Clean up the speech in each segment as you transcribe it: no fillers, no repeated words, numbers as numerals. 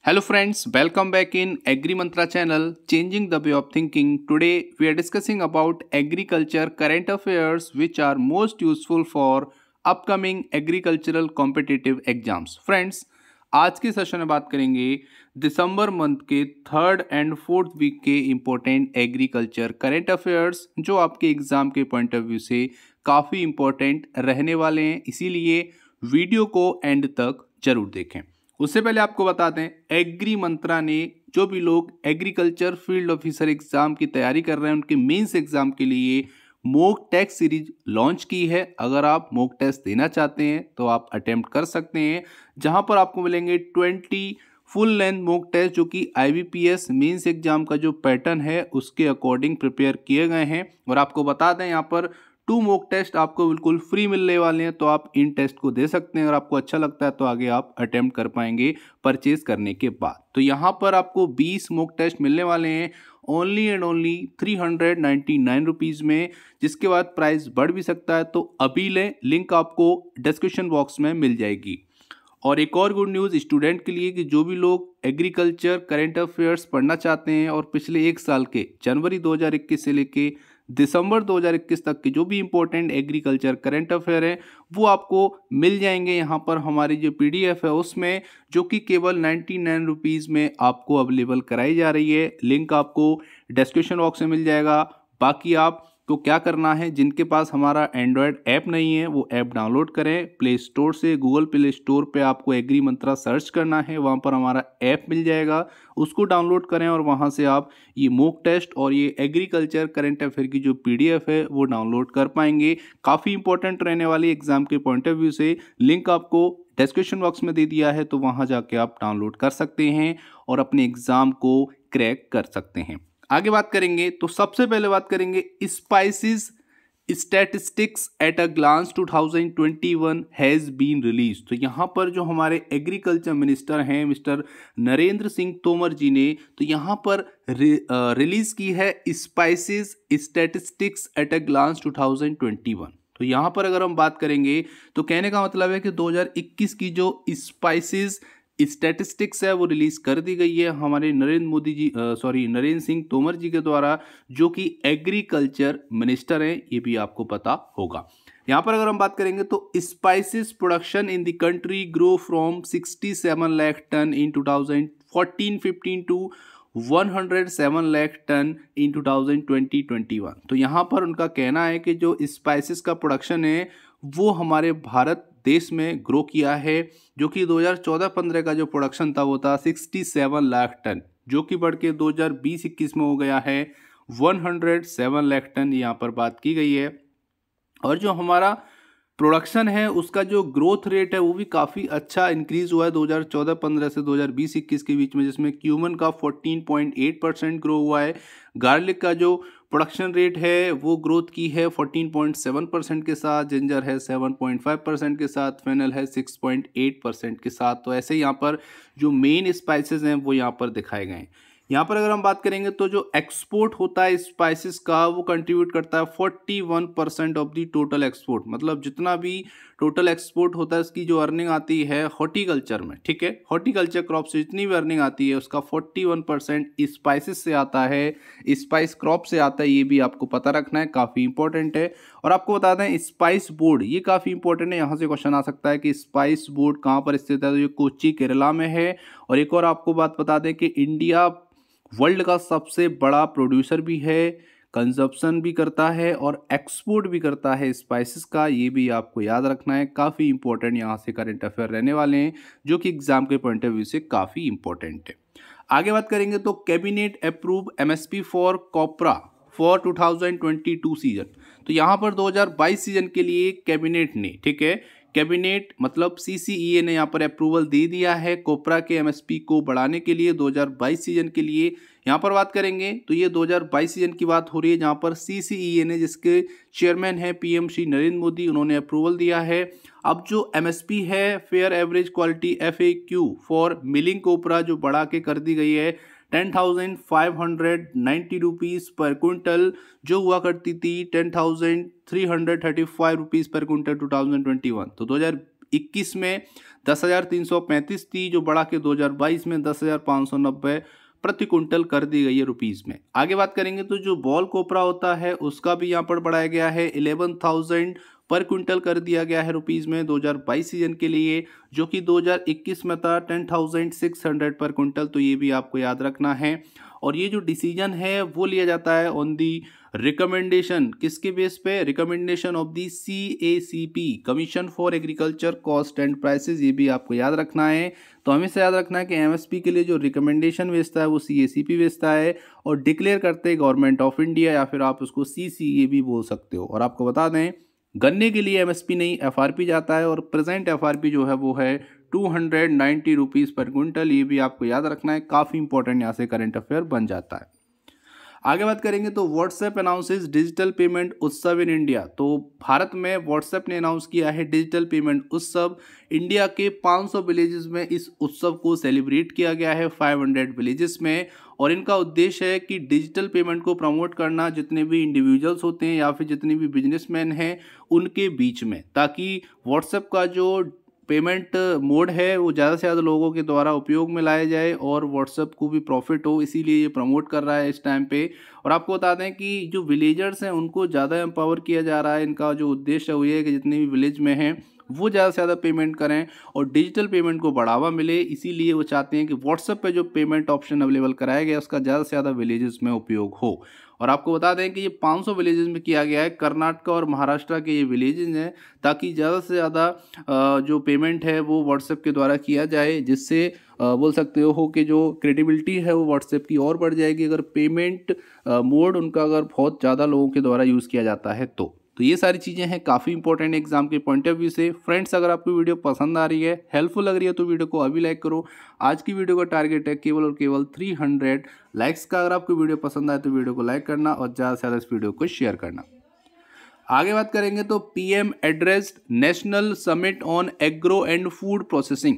Hello friends, welcome back in Agri Mantra channel, changing the way of thinking. Today we are discussing about agriculture current affairs which are most useful for upcoming agricultural competitive exams. Friends, आज के session में बात करेंगे दिसंबर month के 3rd and 4th week के important agriculture current affairs जो आपके exam के पॉइंट ऑफ व्यू से काफ़ी इम्पोर्टेंट रहने वाले हैं, इसीलिए वीडियो को एंड तक जरूर देखें। उससे पहले आपको बता दें, एग्री मंत्रा ने जो भी लोग एग्रीकल्चर फील्ड ऑफिसर एग्जाम की तैयारी कर रहे हैं उनके मेंस एग्जाम के लिए मॉक टेस्ट सीरीज लॉन्च की है। अगर आप मॉक टेस्ट देना चाहते हैं तो आप अटेम्प्ट कर सकते हैं, जहां पर आपको मिलेंगे 20 फुल लेंथ मॉक टेस्ट जो कि IBPS मेंस एग्जाम का जो पैटर्न है उसके अकॉर्डिंग प्रिपेयर किए गए हैं। और आपको बता दें, यहाँ पर 2 मॉक टेस्ट आपको बिल्कुल फ्री मिलने वाले हैं, तो आप इन टेस्ट को दे सकते हैं। अगर आपको अच्छा लगता है तो आगे आप अटेम्प्ट कर पाएंगे परचेज करने के बाद। तो यहाँ पर आपको 20 मॉक टेस्ट मिलने वाले हैं ओनली एंड ओनली 399 रुपीज़ में, जिसके बाद प्राइस बढ़ भी सकता है, तो अभी लें। लिंक आपको डिस्क्रिप्शन बॉक्स में मिल जाएगी। और एक और गुड न्यूज़ स्टूडेंट के लिए कि जो भी लोग एग्रीकल्चर करेंट अफेयर्स पढ़ना चाहते हैं और पिछले एक साल के जनवरी 2021 से लेके दिसंबर 2021 तक के जो भी इंपॉर्टेंट एग्रीकल्चर करंट अफेयर हैं वो आपको मिल जाएंगे यहाँ पर हमारी जो PDF है उसमें, जो कि केवल 99 रुपीज़ में आपको अवेलेबल कराई जा रही है। लिंक आपको डिस्क्रिप्शन बॉक्स में मिल जाएगा। बाकी आप तो क्या करना है, जिनके पास हमारा एंड्रॉयड ऐप नहीं है वो ऐप डाउनलोड करें प्ले स्टोर से। गूगल प्ले स्टोर पे आपको एग्री मंत्रा सर्च करना है, वहाँ पर हमारा ऐप मिल जाएगा, उसको डाउनलोड करें और वहाँ से आप ये मॉक टेस्ट और ये एग्रीकल्चर करंट अफेयर की जो PDF है वो डाउनलोड कर पाएंगे। काफ़ी इंपॉर्टेंट रहने वाली एग्जाम के पॉइंट ऑफ व्यू से। लिंक आपको डिस्क्रिप्शन बॉक्स में दे दिया है, तो वहाँ जाके आप डाउनलोड कर सकते हैं और अपने एग्जाम को क्रैक कर सकते हैं। आगे बात करेंगे तो सबसे पहले बात करेंगे spices statistics at a glance 2021 has been release. तो यहाँ पर जो हमारे एग्रीकल्चर मिनिस्टर हैं मिस्टर नरेंद्र सिंह तोमर जी ने तो यहाँ पर रिलीज की है spices statistics at a glance 2021। तो यहाँ पर अगर हम बात करेंगे तो कहने का मतलब है कि 2021 की जो स्पाइसेस स्टैटिस्टिक्स है वो रिलीज कर दी गई है हमारे नरेंद्र सिंह तोमर जी के द्वारा, जो कि एग्रीकल्चर मिनिस्टर हैं, ये भी आपको पता होगा। यहाँ पर अगर हम बात करेंगे तो spices production in the country grow from 67 lakh tonne in 2014-15 to 107 lakh tonne in 2020-21। तो यहाँ पर उनका कहना है कि जो स्पाइसेस का प्रोडक्शन है वो हमारे भारत देश में ग्रो किया है, जो कि 2014-15 का जो प्रोडक्शन था वो था 67 लाख टन, जो कि बढ़ के 2020-21 में हो गया है 107 लाख टन, यहाँ पर बात की गई है। और जो हमारा प्रोडक्शन है उसका जो ग्रोथ रेट है वो भी काफ़ी अच्छा इंक्रीज हुआ है 2014-15 से 2020-21 के बीच में, जिसमें क्यूमन का 14.8% ग्रो हुआ है। गार्लिक का जो प्रोडक्शन रेट है वो ग्रोथ की है 14.7% के साथ, जिंजर है 7.5% के साथ, फेनल है 6.8% के साथ। तो ऐसे यहाँ पर जो मेन स्पाइसेस हैं वो यहाँ पर दिखाए गए हैं। यहाँ पर अगर हम बात करेंगे तो जो एक्सपोर्ट होता है स्पाइसेस का वो कंट्रीब्यूट करता है 41% ऑफ द टोटल एक्सपोर्ट। मतलब जितना भी टोटल एक्सपोर्ट होता है उसकी जो अर्निंग आती है हॉर्टिकल्चर में, ठीक है, हॉर्टिकल्चर क्रॉप से जितनी भी अर्निंग आती है उसका 41% स्पाइसेस से आता है, स्पाइस क्रॉप से आता है। ये भी आपको पता रखना है, काफ़ी इंपॉर्टेंट है। और आपको बता दें स्पाइस बोर्ड ये काफ़ी इंपॉर्टेंट है, यहाँ से क्वेश्चन आ सकता है कि स्पाइस बोर्ड कहाँ पर स्थित है, तो ये कोच्चि केरला में है। और एक और आपको बात बता दें कि इंडिया वर्ल्ड का सबसे बड़ा प्रोड्यूसर भी है, कंजप्शन भी करता है और एक्सपोर्ट भी करता है स्पाइसेस का, ये भी आपको याद रखना है। काफ़ी इंपॉर्टेंट यहाँ से करंट अफेयर रहने वाले हैं, जो कि एग्जाम के पॉइंट ऑफ व्यू से काफ़ी इंपॉर्टेंट है। आगे बात करेंगे तो cabinet approve MSP for copra for 2022 season. तो यहाँ पर 2022 सीजन के लिए कैबिनेट ने, ठीक है, कैबिनेट मतलब CCEA ने यहाँ पर अप्रूवल दे दिया है कोपरा के MSP को बढ़ाने के लिए 2022 सीजन के लिए। यहाँ पर बात करेंगे तो ये 2022 सीजन की बात हो रही है, जहाँ पर CCEA ने, जिसके चेयरमैन है PM श्री नरेंद्र मोदी, उन्होंने अप्रूवल दिया है। अब जो MSP है fair average quality FAQ for milling copra जो बढ़ा के कर दी गई है 10,590 रुपीज़ पर क्विंटल, जो हुआ करती थी 10,335 रुपीज़ पर क्विंटल 2021। तो 2021 में 10,335 थी, जो बढ़ा के 2022 में 10,590 प्रति कुंटल कर दी गई है रुपीज़ में। आगे बात करेंगे तो जो बॉल कोपरा होता है उसका भी यहाँ पर बढ़ाया गया है, 11,000 पर क्विंटल कर दिया गया है रुपीज़ में 2022 सीजन के लिए, जो कि 2021 में था 10,600 पर क्विंटल। तो ये भी आपको याद रखना है। और ये जो डिसीजन है वो लिया जाता है ऑन दी रिकमेंडेशन, किसके बेस पे? Recommendation of the CACP, commission for agriculture cost and prices. ये भी आपको याद रखना है। तो हमें से याद रखना है कि MSP के लिए जो रिकमेंडेशन भेजता है वो CACP भेजता है, और डिक्लेयर करते हैं गवर्नमेंट ऑफ इंडिया, या फिर आप उसको CCA भी बोल सकते हो। और आपको बता दें गन्ने के लिए MSP नहीं FRP जाता है, और प्रेजेंट FRP जो है वो है 290 रुपीज़ पर क्विंटल। ये भी आपको याद रखना है, काफ़ी इंपॉर्टेंट यहाँ से करंट अफेयर बन जाता है। आगे बात करेंगे तो व्हाट्सएप अनाउंसेस डिजिटल पेमेंट उत्सव इन इंडिया। तो भारत में व्हाट्सएप ने अनाउंस किया है डिजिटल पेमेंट उत्सव। इंडिया के 500 विलेजेस में इस उत्सव को सेलिब्रेट किया गया है, 500 विलेजेस में। और इनका उद्देश्य है कि डिजिटल पेमेंट को प्रमोट करना जितने भी इंडिविजुअल्स होते हैं या फिर जितने भी बिजनेसमैन हैं उनके बीच में, ताकि व्हाट्सएप का जो पेमेंट मोड है वो ज़्यादा से ज़्यादा लोगों के द्वारा उपयोग में लाया जाए और व्हाट्सएप को भी प्रॉफिट हो, इसीलिए ये प्रमोट कर रहा है इस टाइम पे। और आपको बता दें कि जो विलेजर्स हैं उनको ज़्यादा एम्पावर किया जा रहा है। इनका जो उद्देश्य है वो ये है कि जितने भी विलेज में हैं वो ज़्यादा से ज़्यादा पेमेंट करें और डिजिटल पेमेंट को बढ़ावा मिले, इसीलिए वो चाहते हैं कि व्हाट्सएप पे जो पेमेंट ऑप्शन अवेलेबल कराया गया उसका ज़्यादा से ज़्यादा विलेजेस में उपयोग हो। और आपको बता दें कि ये 500 विलेजेस में किया गया है, कर्नाटक और महाराष्ट्र के ये विलेजेस हैं, ताकि ज़्यादा से ज़्यादा जो पेमेंट है वो व्हाट्सएप के द्वारा किया जाए, जिससे बोल सकते हो कि जो क्रेडिबिलिटी है वो व्हाट्सएप की और बढ़ जाएगी अगर पेमेंट मोड उनका अगर बहुत ज़्यादा लोगों के द्वारा यूज़ किया जाता है तो ये सारी चीज़ें हैं काफ़ी इंपॉर्टेंट एग्जाम के पॉइंट ऑफ व्यू से। फ्रेंड्स, अगर आपको वीडियो पसंद आ रही है, हेल्पफुल लग रही है, तो वीडियो को अभी लाइक करो। आज की वीडियो का टारगेट है केवल और केवल 300 लाइक्स का। अगर आपको वीडियो पसंद आए तो वीडियो को लाइक करना और ज़्यादा से ज़्यादा इस वीडियो को शेयर करना। आगे बात करेंगे तो PM addressed national summit on agro and food processing.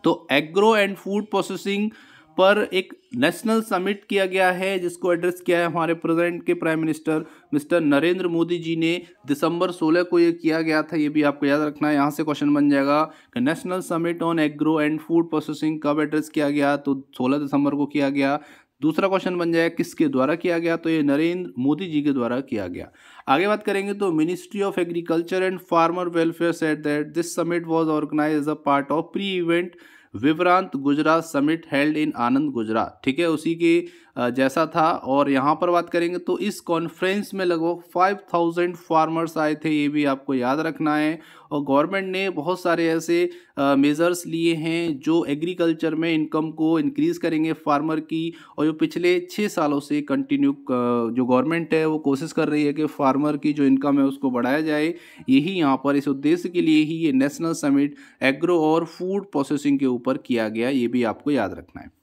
तो एग्रो एंड फूड प्रोसेसिंग पर एक नेशनल समिट किया गया है, जिसको एड्रेस किया है हमारे प्रेजेंट के prime minister mister Narendra Modi ji ने। दिसंबर 16 को ये किया गया था, ये भी आपको याद रखना है। यहाँ से क्वेश्चन बन जाएगा कि national summit on agro and food processing कब एड्रेस किया गया, तो 16 दिसंबर को किया गया। दूसरा क्वेश्चन बन जाएगा किसके द्वारा किया गया, तो ये नरेंद्र मोदी जी के द्वारा किया गया। आगे बात करेंगे तो ministry of agriculture and farmer welfare said that this summit was organised as a part of pre event vibrant Gujarat summit held in Anand Gujarat. ठीक है, उसी के जैसा था। और यहाँ पर बात करेंगे तो इस कॉन्फ्रेंस में लगभग 5000 फार्मर्स आए थे, ये भी आपको याद रखना है। और गवर्नमेंट ने बहुत सारे ऐसे मेजर्स लिए हैं जो एग्रीकल्चर में इनकम को इंक्रीज करेंगे फार्मर की, और जो पिछले 6 सालों से कंटिन्यू जो गवर्नमेंट है वो कोशिश कर रही है कि फार्मर की जो इनकम है उसको बढ़ाया जाए। यही यहाँ पर इस उद्देश्य के लिए ही ये नेशनल समिट एग्रो और फूड प्रोसेसिंग के ऊपर किया गया, ये भी आपको याद रखना है।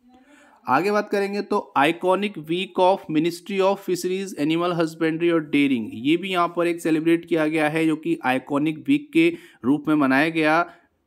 आगे बात करेंगे तो iconic week of ministry of fisheries animal husbandry और डेयरिंग, ये भी यहाँ पर एक सेलिब्रेट किया गया है, जो कि आइकॉनिक वीक के रूप में मनाया गया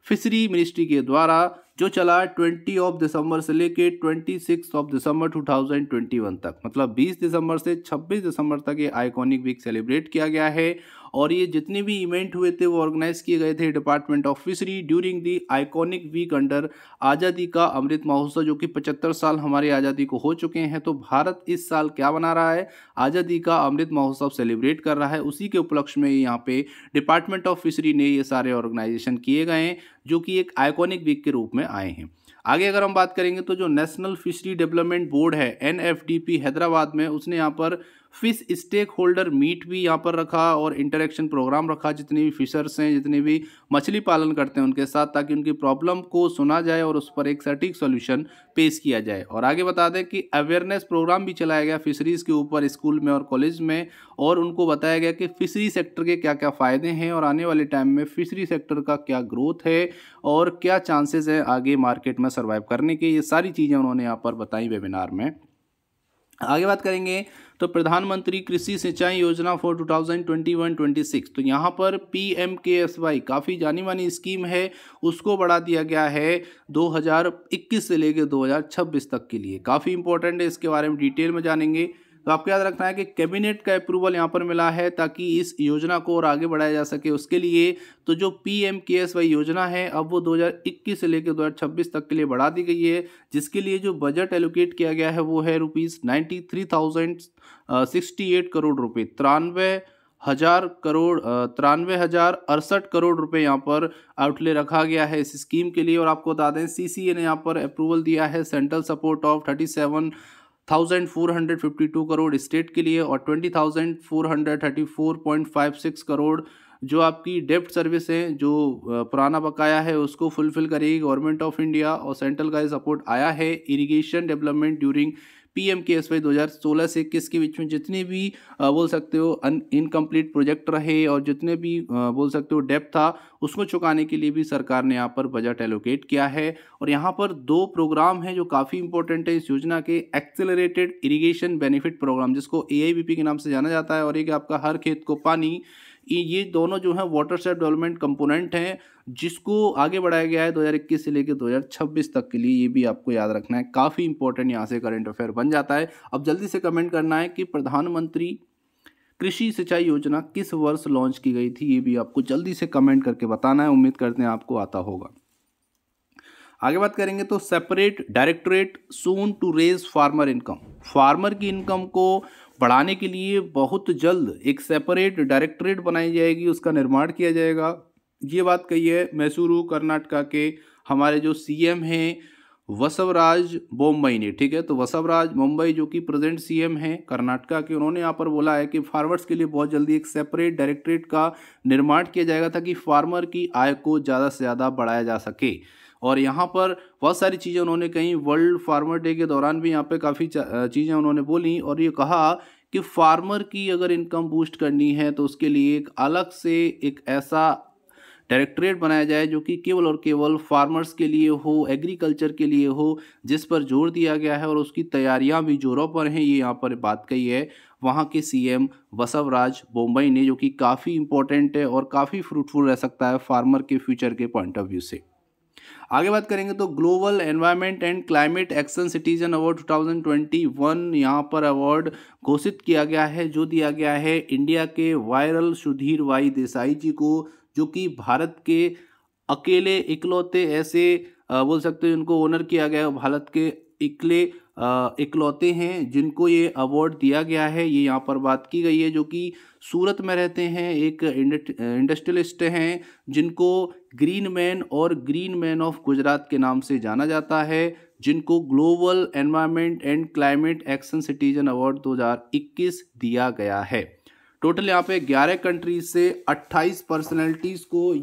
फिशरी मिनिस्ट्री के द्वारा, जो चला 20 दिसंबर से लेके 26 दिसंबर 2021 तक। मतलब 20 दिसंबर से 26 दिसंबर तक ये आइकॉनिक वीक सेलिब्रेट किया गया है। और ये जितने भी इवेंट हुए थे वो ऑर्गेनाइज किए गए थे department of fishery during the iconic week under Azadi ka Amrit Mahotsav, जो कि 75 साल हमारी आज़ादी को हो चुके हैं। तो भारत इस साल क्या बना रहा है, आज़ादी का अमृत महोत्सव सेलिब्रेट कर रहा है। उसी के उपलक्ष्य में यहाँ पे डिपार्टमेंट ऑफ फिशरी ने ये सारे ऑर्गेनाइजेशन किए गए हैं, जो कि एक आइकॉनिक वीक के रूप में आए हैं। आगे अगर हम बात करेंगे तो जो नेशनल फिशरी डेवलपमेंट बोर्ड है NFDP हैदराबाद में, उसने यहाँ पर फिश स्टेक होल्डर मीट भी यहाँ पर रखा और इंटरेक्शन प्रोग्राम रखा जितने भी फिशर्स हैं, जितने भी मछली पालन करते हैं उनके साथ, ताकि उनकी प्रॉब्लम को सुना जाए और उस पर एक सटीक सॉल्यूशन पेश किया जाए। और आगे बता दें कि अवेयरनेस प्रोग्राम भी चलाया गया फिशरीज़ के ऊपर स्कूल में और कॉलेज में, और उनको बताया गया कि फिशरी सेक्टर के क्या क्या फ़ायदे हैं और आने वाले टाइम में फिशरी सेक्टर का क्या ग्रोथ है और क्या चांसेस है आगे मार्केट में सर्वाइव करने के। ये सारी चीज़ें उन्होंने यहाँ पर बताई वेबिनार में। आगे बात करेंगे तो प्रधानमंत्री कृषि सिंचाई योजना फॉर 2021-26, तो यहाँ पर PMKSY काफ़ी जानी मानी स्कीम है, उसको बढ़ा दिया गया है 2021 से लेकर 2026 तक के लिए। काफ़ी इंपॉर्टेंट है, इसके बारे में डिटेल में जानेंगे। तो आपको याद रखना है कि कैबिनेट का अप्रूवल यहाँ पर मिला है ताकि इस योजना को और आगे बढ़ाया जा सके उसके लिए। तो जो PMKSY योजना है अब वो 2021 से लेकर 2026 तक के लिए बढ़ा दी गई है, जिसके लिए जो बजट एलोकेट किया गया है वो है ₹93,068 करोड़ रुपये, 93,068 करोड़ रुपए यहाँ पर आउटले रखा गया है इस स्कीम के लिए। और आपको बता दें CCA ने यहाँ पर अप्रूवल दिया है central support of 37,452 crore state के लिए और 20,434.56 करोड़ जो आपकी डेप्ट सर्विस है, जो पुराना बकाया है उसको फुलफिल करेगी गवर्नमेंट ऑफ इंडिया। और सेंट्रल का सपोर्ट आया है इरिगेशन डेवलपमेंट ड्यूरिंग PMKSY 2016 से 21 के बीच में जितने भी बोल सकते हो इनकम्प्लीट प्रोजेक्ट रहे और जितने भी बोल सकते हो डेप्थ था उसको चुकाने के लिए भी सरकार ने यहाँ पर बजट एलोकेट किया है। और यहाँ पर 2 प्रोग्राम हैं जो काफ़ी इंपॉर्टेंट है इस योजना के, एक्सेलरेटेड इरिगेशन बेनिफिट प्रोग्राम जिसको AIBP के नाम से जाना जाता है, और एक आपका हर खेत को पानी। ये दोनों जो है वाटर सेफ डेवलपमेंट कंपोनेंट हैं जिसको आगे बढ़ाया गया है 2021 से लेकर 2026 तक के लिए। ये भी आपको याद रखना है, काफ़ी इंपॉर्टेंट यहाँ से करंट अफेयर बन जाता है। अब जल्दी से कमेंट करना है कि प्रधानमंत्री कृषि सिंचाई योजना किस वर्ष लॉन्च की गई थी, ये भी आपको जल्दी से कमेंट करके बताना है। उम्मीद करते हैं आपको आता होगा। आगे बात करेंगे तो separate directorate soon to raise farmer income, farmer की इनकम को बढ़ाने के लिए बहुत जल्द एक सेपरेट डायरेक्टरेट बनाई जाएगी, उसका निर्माण किया जाएगा। ये बात कही है मैसूरू कर्नाटका के हमारे जो CM हैं वसवराज बोम्मई ने, ठीक है। तो वसवराज बोम्मई जो कि प्रेजेंट CM हैं कर्नाटका के, उन्होंने यहाँ पर बोला है कि फार्मर्स के लिए बहुत जल्दी एक सेपरेट डायरेक्टरेट का निर्माण किया जाएगा ताकि फार्मर की आय को ज़्यादा से ज़्यादा बढ़ाया जा सके। और यहाँ पर बहुत सारी चीज़ें उन्होंने कहीं वर्ल्ड फार्मर डे के दौरान भी यहाँ पे काफ़ी चीज़ें उन्होंने बोली और ये कहा कि फार्मर की अगर इनकम बूस्ट करनी है तो उसके लिए एक अलग से एक ऐसा डायरेक्टरेट बनाया जाए जो कि केवल और केवल फार्मर्स के लिए हो, एग्रीकल्चर के लिए हो, जिस पर जोर दिया गया है और उसकी तैयारियां भी जोरों पर हैं। ये यहाँ पर बात कही है वहाँ के CM वसवराज बोम्मई ने, जो कि काफ़ी इंपॉर्टेंट है और काफ़ी फ्रूटफुल रह सकता है फार्मर के फ्यूचर के पॉइंट ऑफ व्यू से। आगे बात करेंगे तो global environment and climate action citizen award 2021 यहाँ पर अवार्ड घोषित किया गया है, जो दिया गया है इंडिया के वायरल सुधीर वाई देसाई जी को, जो कि भारत के अकेले इकलौते ऐसे बोल सकते हैं जिनको ऑनर किया गया है, भारत के इकलौते हैं जिनको ये अवार्ड दिया गया है। ये यहाँ पर बात की गई है, जो कि सूरत में रहते हैं, एक इंडस्ट्रियलिस्ट हैं जिनको ग्रीन मैन और ग्रीन मैन ऑफ गुजरात के नाम से जाना जाता है, जिनको global environment and climate action citizen award 2021 दिया गया है। टोटल यहाँ पे 11 कंट्रीज से 28 पर्सनैलिटीज़ को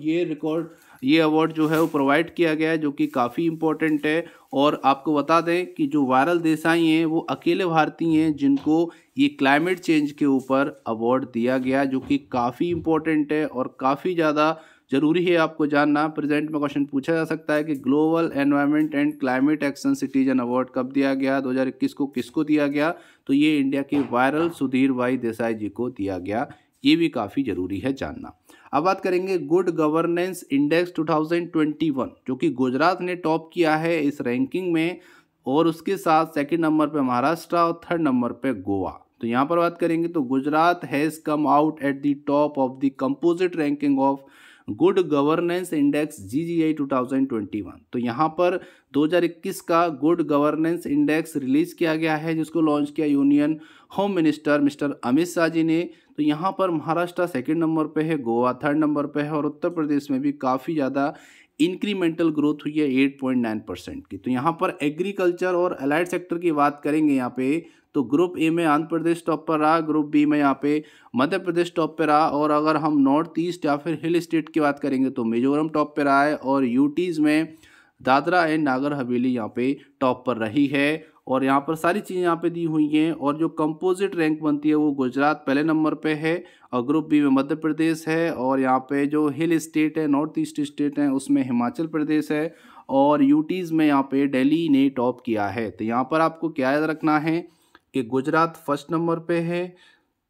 ये अवार्ड जो है वो प्रोवाइड किया गया है, जो कि काफ़ी इंपॉर्टेंट है। और आपको बता दें कि जो वायरल देसाई हैं वो अकेले भारतीय हैं जिनको ये क्लाइमेट चेंज के ऊपर अवार्ड दिया गया, जो कि काफ़ी इंपॉर्टेंट है और काफ़ी ज़्यादा ज़रूरी है आपको जानना। प्रेजेंट में क्वेश्चन पूछा जा सकता है कि global environment and climate action citizen award कब दिया गया, 2021 को किसको दिया गया, तो ये इंडिया के वायरल सुधीर भाई देसाई जी को दिया गया। ये भी काफ़ी ज़रूरी है जानना। अब बात करेंगे गुड गवर्नेंस इंडेक्स 2021, जो कि गुजरात ने टॉप किया है इस रैंकिंग में, और उसके साथ सेकंड नंबर पे महाराष्ट्र और थर्ड नंबर पे गोवा। तो यहाँ पर बात करेंगे तो Gujarat has come out at the top of the composite ranking of good governance index GGI 2021। तो यहाँ पर 2021 का गुड गवर्नेंस इंडेक्स रिलीज किया गया है, जिसको लॉन्च किया union home minister mister Amit Shah ji ने। तो यहाँ पर महाराष्ट्र सेकंड नंबर पे है, गोवा थर्ड नंबर पे है, और उत्तर प्रदेश में भी काफ़ी ज़्यादा इंक्रीमेंटल ग्रोथ हुई है 8.9% की। तो यहाँ पर एग्रीकल्चर और अलाइड सेक्टर की बात करेंगे यहाँ पे, तो ग्रुप ए में आंध्र प्रदेश टॉप पर रहा, ग्रुप बी में यहाँ पे मध्य प्रदेश टॉप पर रहा, और अगर हम नॉर्थ ईस्ट या फिर हिल स्टेट की बात करेंगे तो मिजोरम टॉप पर रहा है, और यूटीज़ में दादरा एंड नागर हवेली यहाँ पे टॉप पर रही है। और यहाँ पर सारी चीज़ें यहाँ पे दी हुई हैं, और जो कंपोजिट रैंक बनती है वो गुजरात पहले नंबर पे है, और ग्रुप बी में मध्य प्रदेश है, और यहाँ पे जो हिल स्टेट है नॉर्थ ईस्ट स्टेट हैं उसमें हिमाचल प्रदेश है, और यूटीज़ में यहाँ पे दिल्ली ने टॉप किया है। तो यहाँ पर आपको क्या याद रखना है कि गुजरात फर्स्ट नंबर पे है,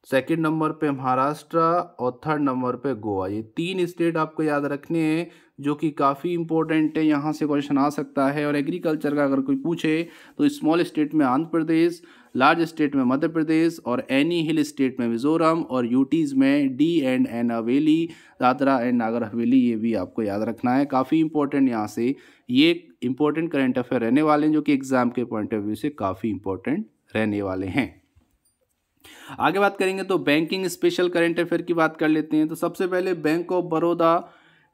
सेकंड नंबर पे महाराष्ट्र और थर्ड नंबर पे गोवा। ये 3 स्टेट आपको याद रखने हैं जो कि काफ़ी इंपॉर्टेंट है, यहाँ से क्वेश्चन आ सकता है। और एग्रीकल्चर का अगर कोई पूछे तो स्मॉल स्टेट में आंध्र प्रदेश, लार्ज स्टेट में मध्य प्रदेश, और एनी हिल स्टेट में मिजोरम, और यूटीज़ में D and N Haveli, Dadra and Nagar Haveli. ये भी आपको याद रखना है, काफ़ी इंपॉर्टेंट यहाँ से ये इंपॉर्टेंट करेंट अफेयर रहने वाले हैं जो कि एग्जाम के पॉइंट ऑफ व्यू से काफ़ी इंपॉर्टेंट रहने वाले हैं। आगे बात करेंगे तो बैंकिंग स्पेशल करंट अफेयर की बात कर लेते हैं। तो सबसे पहले bank of Baroda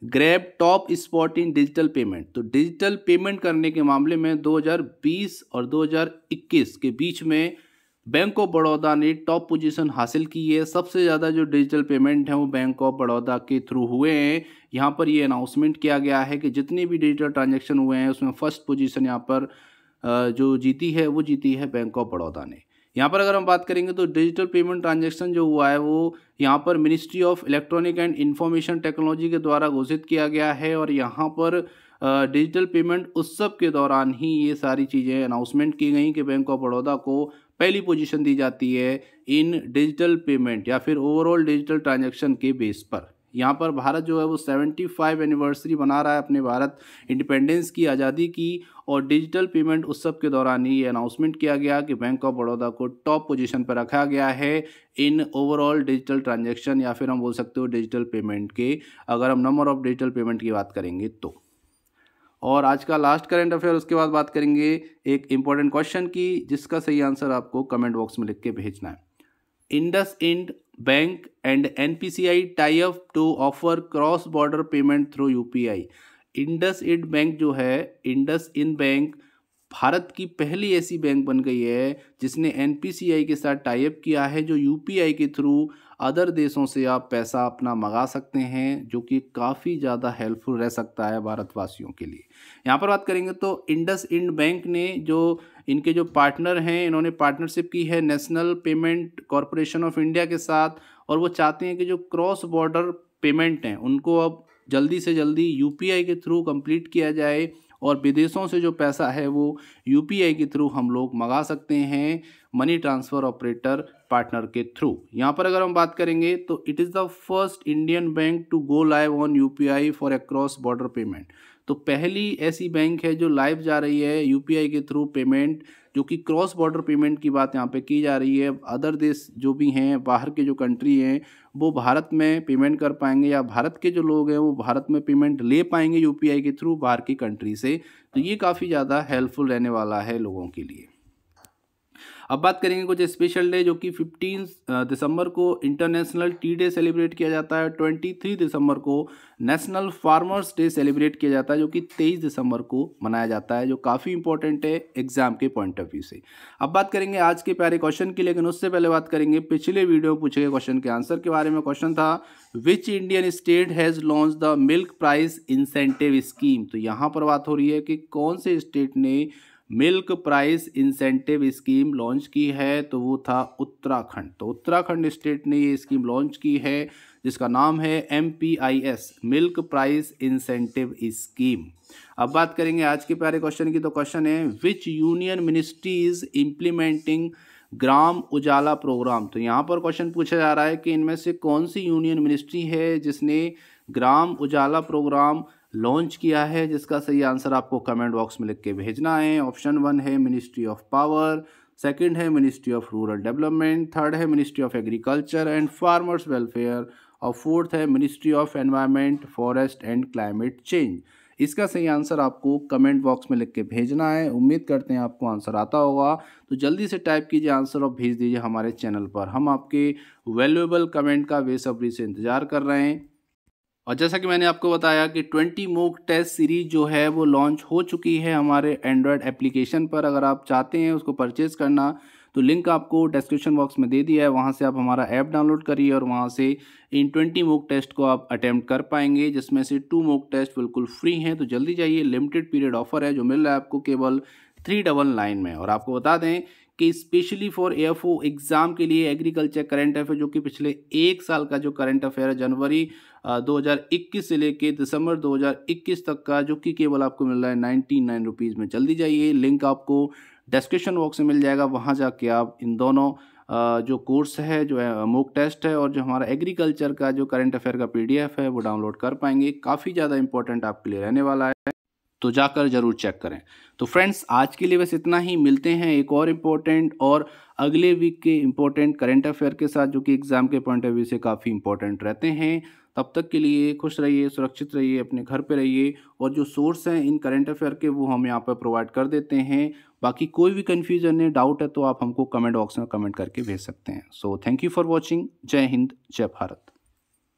grab top spot in digital payment. तो डिजिटल पेमेंट करने के मामले में 2020 और 2021 के बीच में बैंक ऑफ बड़ौदा ने टॉप पोजीशन हासिल की है। सबसे ज़्यादा जो डिजिटल पेमेंट है वो बैंक ऑफ बड़ौदा के थ्रू हुए हैं। यहाँ पर ये अनाउंसमेंट किया गया है कि जितने भी डिजिटल ट्रांजैक्शन हुए हैं उसमें फर्स्ट पोजीशन यहाँ पर जो जीती है वो जीती है बैंक ऑफ बड़ौदा ने। यहाँ पर अगर हम बात करेंगे तो डिजिटल पेमेंट ट्रांजैक्शन जो हुआ है वो यहाँ पर ministry of electronic and information technology के द्वारा घोषित किया गया है। और यहाँ पर डिजिटल पेमेंट उत्सव के दौरान ही ये सारी चीज़ें अनाउंसमेंट की गई कि बैंक ऑफ बड़ौदा को पहली पोजीशन दी जाती है इन डिजिटल पेमेंट या फिर ओवरऑल डिजिटल ट्रांजैक्शन के बेस पर। यहाँ पर भारत जो है वो 75 एनिवर्सरी मना रहा है अपने भारत इंडिपेंडेंस की, आज़ादी की, और डिजिटल पेमेंट उत्सव के दौरान ही ये अनाउंसमेंट किया गया कि बैंक ऑफ बड़ौदा को टॉप पोजीशन पर रखा गया है इन ओवरऑल डिजिटल ट्रांजैक्शन या फिर हम बोल सकते हो डिजिटल पेमेंट के, अगर हम नंबर ऑफ डिजिटल पेमेंट की बात करेंगे तो। और आज का लास्ट करंट अफेयर, उसके बाद बात करेंगे एक इंपॉर्टेंट क्वेश्चन की जिसका सही आंसर आपको कमेंट बॉक्स में लिख के भेजना है। IndusInd bank and NPCI tie up to offer cross border payment through UPI. IndusInd bank जो है, इंडसइंड बैंक भारत की पहली ऐसी बैंक बन गई है जिसने एनपीसीआई के साथ टाई अप किया है, जो यूपीआई के थ्रू अदर देशों से आप पैसा अपना मंगा सकते हैं, जो कि काफ़ी ज़्यादा हेल्पफुल रह सकता है भारतवासियों के लिए। यहाँ पर बात करेंगे तो इंडसइंड बैंक ने जो इनके जो पार्टनर हैं, इन्होंने पार्टनरशिप की है national payment corporation of India के साथ, और वो चाहते हैं कि जो क्रॉस बॉर्डर पेमेंट हैं उनको अब जल्दी से जल्दी यूपीआई के थ्रू कंप्लीट किया जाए, और विदेशों से जो पैसा है वो यूपीआई के थ्रू हम लोग मंगा सकते हैं मनी ट्रांसफ़र ऑपरेटर पार्टनर के थ्रू। यहाँ पर अगर हम बात करेंगे तो it is the first Indian bank to go live on UPI for a cross border payment. तो पहली ऐसी बैंक है जो लाइव जा रही है यूपीआई के थ्रू पेमेंट, जो कि क्रॉस बॉर्डर पेमेंट की बात यहाँ पे की जा रही है। अदर देश जो भी हैं, बाहर के जो कंट्री हैं, वो भारत में पेमेंट कर पाएंगे, या भारत के जो लोग हैं वो भारत में पेमेंट ले पाएंगे यूपीआई के थ्रू बाहर की कंट्री से। तो ये काफ़ी ज़्यादा हेल्पफुल रहने वाला है लोगों के लिए। अब बात करेंगे कुछ स्पेशल डे जो कि 15 दिसंबर को इंटरनेशनल टी डे सेलिब्रेट किया जाता है, 23 दिसंबर को नेशनल फार्मर्स डे सेलिब्रेट किया जाता है, जो कि 23 दिसंबर को मनाया जाता है, जो काफ़ी इंपॉर्टेंट है एग्जाम के पॉइंट ऑफ व्यू से। अब बात करेंगे आज के प्यारे क्वेश्चन की, लेकिन उससे पहले बात करेंगे पिछले वीडियो में पूछे गए क्वेश्चन के आंसर के बारे में। क्वेश्चन था which Indian state has launch the milk price incentive scheme. तो यहाँ पर बात हो रही है कि कौन से स्टेट ने milk price incentive scheme launch की है, तो वो था उत्तराखंड। तो उत्तराखंड स्टेट ने ये स्कीम लॉन्च की है जिसका नाम है MPIS, milk price incentive scheme. अब बात करेंगे आज के प्यारे क्वेश्चन की। तो क्वेश्चन है which union ministry is implementing Gram Ujala programme. तो यहाँ पर क्वेश्चन पूछा जा रहा है कि इनमें से कौन सी यूनियन मिनिस्ट्री है जिसने ग्राम उजाला प्रोग्राम लॉन्च किया है, जिसका सही आंसर आपको कमेंट बॉक्स में लिख के भेजना है। ऑप्शन 1 है मिनिस्ट्री ऑफ पावर, सेकंड है ministry of rural development, third है ministry of agriculture and farmers welfare, और फोर्थ है ministry of environment, forest and climate change. इसका सही आंसर आपको कमेंट बॉक्स में लिख के भेजना है। उम्मीद करते हैं आपको आंसर आता होगा, तो जल्दी से टाइप कीजिए आंसर और भेज दीजिए हमारे चैनल पर। हम आपके वैल्यूएबल कमेंट का बेसब्री से इंतज़ार कर रहे हैं। और जैसा कि मैंने आपको बताया कि 20 मॉक टेस्ट सीरीज जो है वो लॉन्च हो चुकी है हमारे एंड्रॉयड एप्लीकेशन पर। अगर आप चाहते हैं उसको परचेज़ करना तो लिंक आपको डिस्क्रिप्शन बॉक्स में दे दिया है, वहाँ से आप हमारा ऐप डाउनलोड करिए और वहाँ से इन 20 मॉक टेस्ट को आप अटैम्प्ट कर पाएंगे, जिसमें से 2 मॉक टेस्ट बिल्कुल फ्री हैं। तो जल्दी जाइए, लिमिटेड पीरियड ऑफर है जो मिल रहा है आपको केवल 399 में। और आपको बता दें कि स्पेशली फॉर एएफओ एग्ज़ाम के लिए एग्रीकल्चर करंट अफेयर जो कि पिछले 1 साल का जो करंट अफेयर है जनवरी 2021 से लेके दिसंबर 2021 तक का, जो कि केवल आपको मिल रहा है 99 रुपीज़ में। जल्दी जाइए, लिंक आपको डिस्क्रिप्शन बॉक्स में मिल जाएगा, वहाँ जाके आप इन दोनों जो कोर्स है, जो है मॉक टेस्ट है, और जो हमारा एग्रीकल्चर का जो करंट अफेयर का पीडीएफ है वो डाउनलोड कर पाएंगे। काफ़ी ज़्यादा इंपॉर्टेंट आपके लिए रहने वाला है, तो जाकर ज़रूर चेक करें। तो फ्रेंड्स, आज के लिए बस इतना ही। मिलते हैं एक और इम्पोर्टेंट और अगले वीक के इम्पोर्टेंट करंट अफेयर के साथ, जो कि एग्ज़ाम के पॉइंट ऑफ व्यू से काफ़ी इंपॉर्टेंट रहते हैं। तब तक के लिए खुश रहिए, सुरक्षित रहिए, अपने घर पे रहिए, और जो सोर्स हैं इन करंट अफेयर के वो हम यहाँ पर प्रोवाइड कर देते हैं। बाकी कोई भी कन्फ्यूजन है, डाउट है, तो आप हमको कमेंट बॉक्स में कमेंट करके भेज सकते हैं। So thank you for watching. जय हिंद, जय भारत।